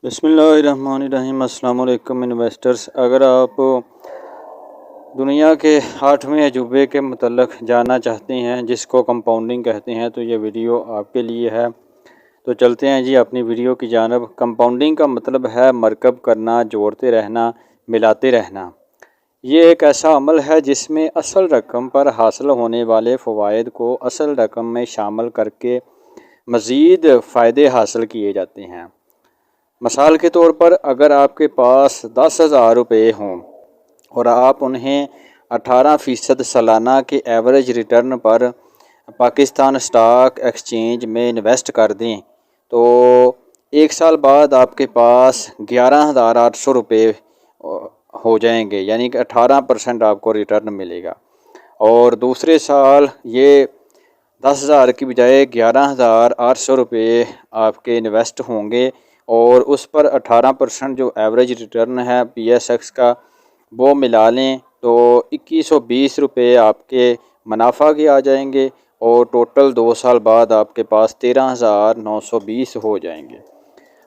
बिस्मिल्लाहिर्रहमानिर्रहीम। अस्सलाम वालेकुम इन्वेस्टर्स। अगर आप दुनिया के 8वें अजूबे के मतलब जानना चाहते हैं जिसको कंपाउंडिंग कहते हैं तो ये वीडियो आपके लिए है। तो चलते हैं जी अपनी वीडियो की जानब। कंपाउंडिंग का मतलब है मरकब करना, जोड़ते रहना, मिलाते रहना। ये एक ऐसा अमल है जिसमें असल रकम पर हासिल होने वाले फ़वाइद को असल रकम में शामिल करके मज़ीद फ़ायदे हासिल किए जाते हैं। मिसाल के तौर पर अगर आपके पास 10,000 रुपये हों और आप उन्हें 18% सालाना के एवरेज रिटर्न पर पाकिस्तान स्टॉक एक्सचेंज में इन्वेस्ट कर दें तो 1 साल बाद आपके पास 11,800 रुपये हो जाएंगे, यानी कि 18% आपको रिटर्न मिलेगा। और दूसरे साल ये 10,000 की बजाय 11,800 रुपये आपके इन्वेस्ट होंगे और उस पर 18% जो एवरेज रिटर्न है PSX का वो मिला लें तो 2120 रुपये आपके मुनाफा के आ जाएंगे और टोटल 2 साल बाद आपके पास 13,920 हो जाएंगे।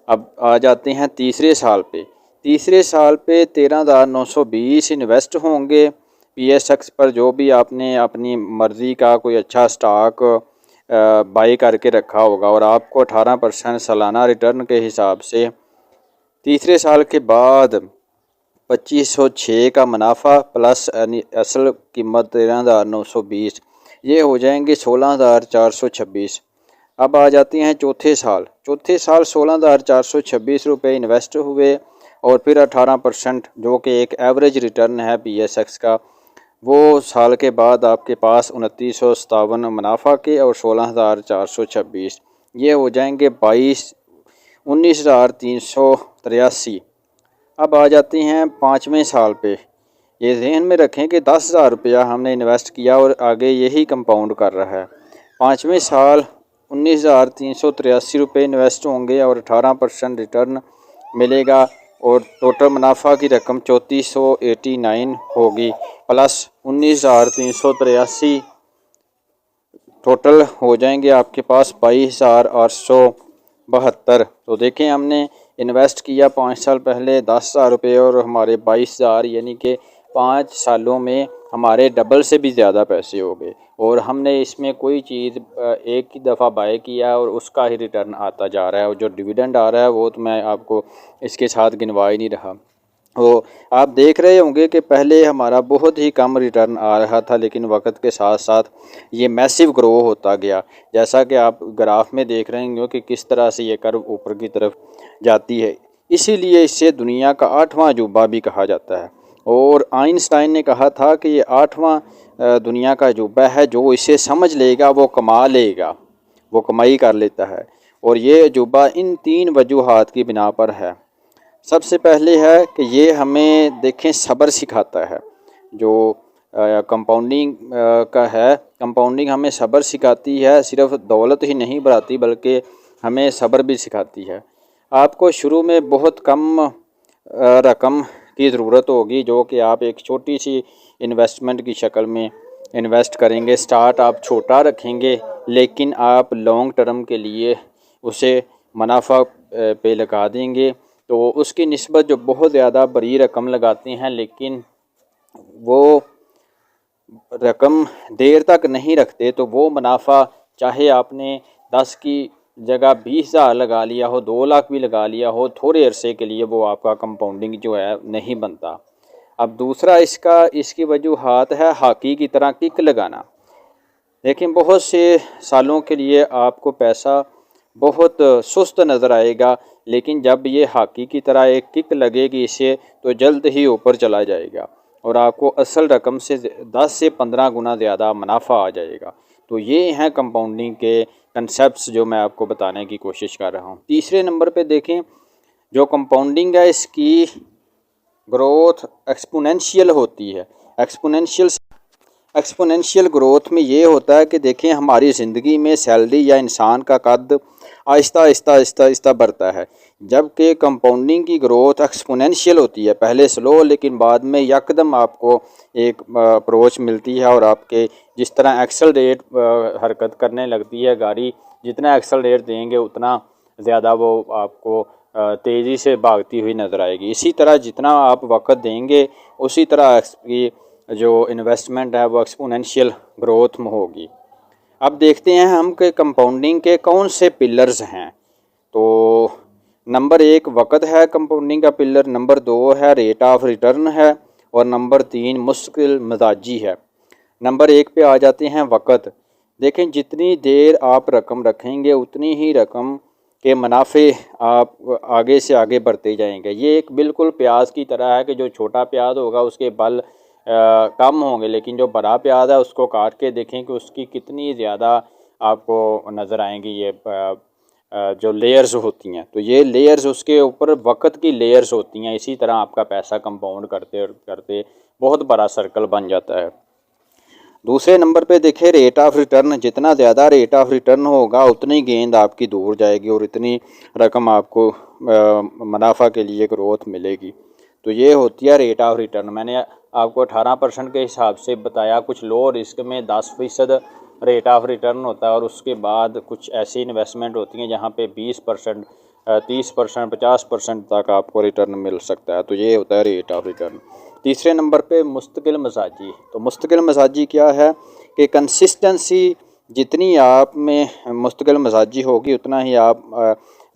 अब आ जाते हैं तीसरे साल पे। तीसरे साल पे 13,920 इन्वेस्ट होंगे PSX पर, जो भी आपने अपनी मर्ज़ी का कोई अच्छा स्टॉक बाई करके रखा होगा और आपको 18% सालाना रिटर्न के हिसाब से तीसरे साल के बाद 2506 का मुनाफा प्लस असल कीमत 13,920, ये हो जाएंगे 16,426। अब आ जाते हैं चौथे साल। चौथे साल 16,426 रुपये इन्वेस्ट हुए और फिर 18% जो कि एक एवरेज रिटर्न है PSX का, वो साल के बाद आपके पास 2957 मुनाफा के और 16,426, ये हो जाएंगे 19,383। अब आ जाते हैं 5वें साल पे। ये ज़हन में रखें कि 10,000 रुपया हमने इन्वेस्ट किया और आगे यही कंपाउंड कर रहा है। 5वें साल 19,383 रुपये इन्वेस्ट होंगे और 18% रिटर्न मिलेगा और टोटल मुनाफा की रकम 3489 होगी प्लस 19,383, टोटल हो जाएंगे आपके पास 22,872। तो देखें, हमने इन्वेस्ट किया 5 साल पहले 10,000 रुपये और हमारे 22,000, यानी कि 5 सालों में हमारे डबल से भी ज़्यादा पैसे हो गए। और हमने इसमें कोई चीज़ एक ही दफ़ा बाय किया और उसका ही रिटर्न आता जा रहा है और जो डिविडेंड आ रहा है वो तो मैं आपको इसके साथ गिनवा ही नहीं रहा। तो आप देख रहे होंगे कि पहले हमारा बहुत ही कम रिटर्न आ रहा था, लेकिन वक्त के साथ साथ ये मैसिव ग्रो होता गया। जैसा कि आप ग्राफ में देख रहे होंगे कि किस तरह से ये कर्व ऊपर की तरफ जाती है। इसीलिए इसे दुनिया का 8वां अजूबा भी कहा जाता है। और आइंस्टाइन ने कहा था कि ये 8वां दुनिया का अजूबा है, जो इसे समझ लेगा वो कमा लेगा, वो कमाई कर लेता है। और ये अजूबा इन 3 वजूहात की बिना पर है। सबसे पहले है कि ये हमें देखें सब्र सिखाता है। जो कंपाउंडिंग का है, कंपाउंडिंग हमें सब्र सिखाती है, सिर्फ दौलत ही नहीं बढ़ाती बल्कि हमें सब्र भी सिखाती है। आपको शुरू में बहुत कम रकम की ज़रूरत होगी, जो कि आप एक छोटी सी इन्वेस्टमेंट की शक्ल में इन्वेस्ट करेंगे। स्टार्ट आप छोटा रखेंगे, लेकिन आप लॉन्ग टर्म के लिए उसे मुनाफा पे लगा देंगे। तो उसकी निस्बत जो बहुत ज़्यादा बड़ी रकम लगाते हैं, लेकिन वो रकम देर तक नहीं रखते, तो वो मुनाफा चाहे आपने 10 की जगह 20,000 लगा लिया हो, 2 लाख भी लगा लिया हो, थोड़े अरसे के लिए वो आपका कंपाउंडिंग जो है नहीं बनता। अब दूसरा इसकी वजूहात है हॉकी की तरह किक लगाना। लेकिन बहुत से सालों के लिए आपको पैसा बहुत सुस्त नज़र आएगा, लेकिन जब ये हॉकी की तरह एक किक लगेगी इसे, तो जल्द ही ऊपर चला जाएगा और आपको असल रकम से 10 से 15 गुना ज़्यादा मुनाफा आ जाएगा। तो ये हैं कंपाउंडिंग के कंसेप्ट्स जो मैं आपको बताने की कोशिश कर रहा हूँ। तीसरे नंबर पे देखें, जो कंपाउंडिंग है इसकी ग्रोथ एक्सपोनेंशियल होती है। एक्सपोनेंशियल ग्रोथ में ये होता है कि देखें, हमारी ज़िंदगी में सैलरी या इंसान का कद आहिस्ता आहिस्ता आहिस्ता आहिस्ता बढ़ता है, जबकि कंपाउंडिंग की ग्रोथ एक्सपोनेंशियल होती है। पहले स्लो, लेकिन बाद में यकदम आपको एक अप्रोच मिलती है और आपके जिस तरह एक्सेलरेट हरकत करने लगती है गाड़ी, जितना एक्सेलरेट देंगे उतना ज़्यादा वो आपको तेज़ी से भागती हुई नज़र आएगी। इसी तरह जितना आप वक्त देंगे उसी तरह की जो इन्वेस्टमेंट है वो एक्सपोनेंशियल ग्रोथ में होगी। अब देखते हैं हम कि कंपाउंडिंग के कौन से पिलर्स हैं। तो नंबर 1 वक़्त है कंपाउंडिंग का पिलर, नंबर 2 है रेट ऑफ रिटर्न है और नंबर 3 मुश्किल मिजाजी है। नंबर 1 पे आ जाते हैं वक़्त। देखें जितनी देर आप रकम रखेंगे उतनी ही रकम के मुनाफे आप आगे से आगे बढ़ते जाएंगे। ये एक बिल्कुल प्याज की तरह है कि जो छोटा प्याज होगा उसके बल कम होंगे, लेकिन जो बड़ा प्याज है उसको काट के देखें कि उसकी कितनी ज़्यादा आपको नज़र आएंगी ये जो लेयर्स होती हैं। तो ये लेयर्स उसके ऊपर वक़्त की लेयर्स होती हैं। इसी तरह आपका पैसा कंपाउंड करते करते बहुत बड़ा सर्कल बन जाता है। दूसरे नंबर पे देखें रेट ऑफ रिटर्न। जितना ज़्यादा रेट ऑफ रिटर्न होगा उतनी गेंद आपकी दूर जाएगी और इतनी रकम आपको मुनाफा के लिए ग्रोथ मिलेगी। तो ये होती है रेट ऑफ रिटर्न। मैंने आपको 18% के हिसाब से बताया। कुछ लो रिस्क में 10% रेट ऑफ रिटर्न होता है और उसके बाद कुछ ऐसी इन्वेस्टमेंट होती हैं जहाँ पे 20%, 30%, 50% तक आपको रिटर्न मिल सकता है। तो ये होता है रेट ऑफ रिटर्न। तीसरे नंबर पे मुस्तकिल मजाजी। तो मुस्तकिल मजाजी क्या है कि कंसिस्टेंसी जितनी आप में मुस्तकिल मजाजी होगी उतना ही आप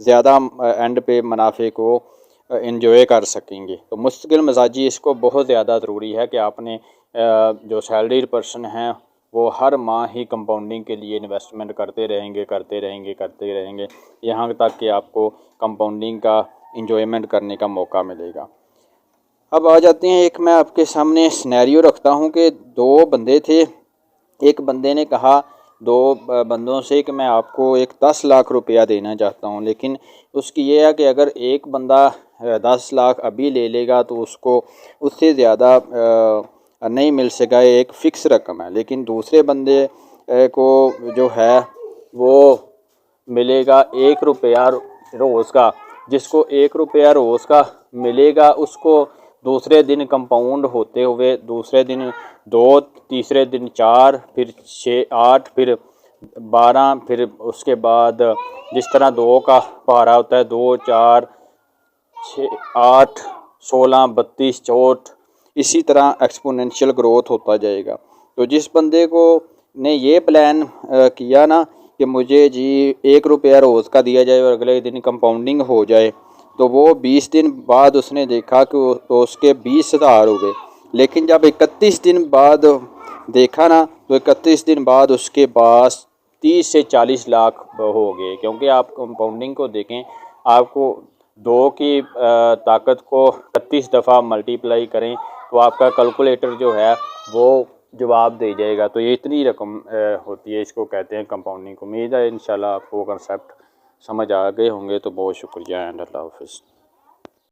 ज़्यादा एंड पे मुनाफे को एंजॉय कर सकेंगे। तो मुस्तकिल मजाजी इसको बहुत ज़्यादा ज़रूरी है कि आपने जो सैलरीड पर्सन हैं वो हर माह ही कंपाउंडिंग के लिए इन्वेस्टमेंट करते रहेंगे यहाँ तक कि आपको कंपाउंडिंग का इंजॉयमेंट करने का मौका मिलेगा। अब आ जाते हैं, एक मैं आपके सामने सिनेरियो रखता हूँ कि 2 बंदे थे। एक बंदे ने कहा 2 बंदों से कि मैं आपको एक 10 लाख रुपया देना चाहता हूँ, लेकिन उसकी ये है कि अगर एक बंदा 10 लाख अभी ले लेगा तो उसको उससे ज़्यादा नहीं मिल सका, एक फ़िक्स रकम है। लेकिन दूसरे बंदे को जो है वो मिलेगा 1 रुपया रोज़ का। जिसको 1 रुपया रोज़ का मिलेगा उसको दूसरे दिन कंपाउंड होते हुए दूसरे दिन 2, तीसरे दिन 4, फिर 6, 8, फिर 12, फिर उसके बाद जिस तरह 2 का पारा होता है 2, 4, 6, 8, 16, 32, 64, इसी तरह एक्सपोनेंशियल ग्रोथ होता जाएगा। तो जिस बंदे को ने ये प्लान किया ना कि मुझे जी 1 रुपया रोज़ का दिया जाए और अगले दिन कंपाउंडिंग हो जाए, तो वो 20 दिन बाद उसने देखा कि तो उसके 20,000 हो गए। लेकिन जब 31 दिन बाद देखा ना तो 31 दिन बाद उसके पास 30 से 40 लाख हो गए। क्योंकि आप कंपाउंडिंग को देखें, आपको 2 की ताकत को 31 दफ़ा मल्टीप्लाई करें तो आपका कैलकुलेटर जो है वो जवाब दे जाएगा। तो ये इतनी रकम होती है, इसको कहते हैं कंपाउंडिंग। उम्मीद है इंशाल्लाह आपको कंसेप्ट समझ आ गए होंगे। तो बहुत शुक्रिया एंड अल्लाह हाफ़िज़।